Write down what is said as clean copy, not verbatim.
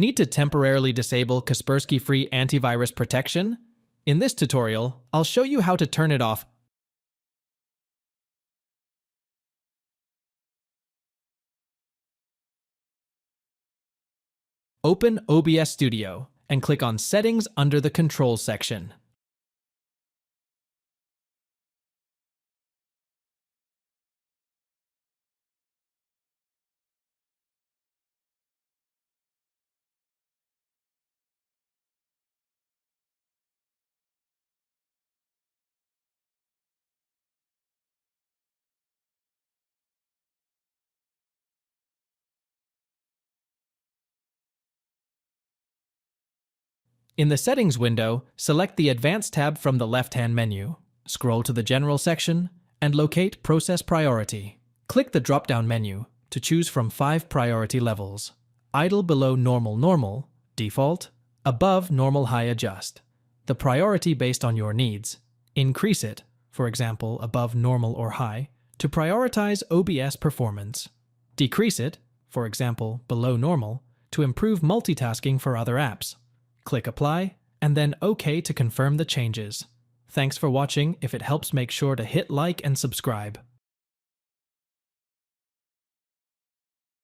Need to temporarily disable Kaspersky-free antivirus protection? In this tutorial, I'll show you how to turn it off. Open OBS Studio and click on Settings under the Controls section. In the Settings window, select the Advanced tab from the left-hand menu, scroll to the General section, and locate Process Priority. Click the drop-down menu to choose from 5 priority levels: Idle below Normal, Default, Above Normal High Adjust. The priority based on your needs. Increase it, for example above Normal or High, to prioritize OBS performance. Decrease it, for example below Normal, to improve multitasking for other apps. Click Apply, and then OK to confirm the changes. Thanks for watching. If it helps, make sure to hit like and subscribe.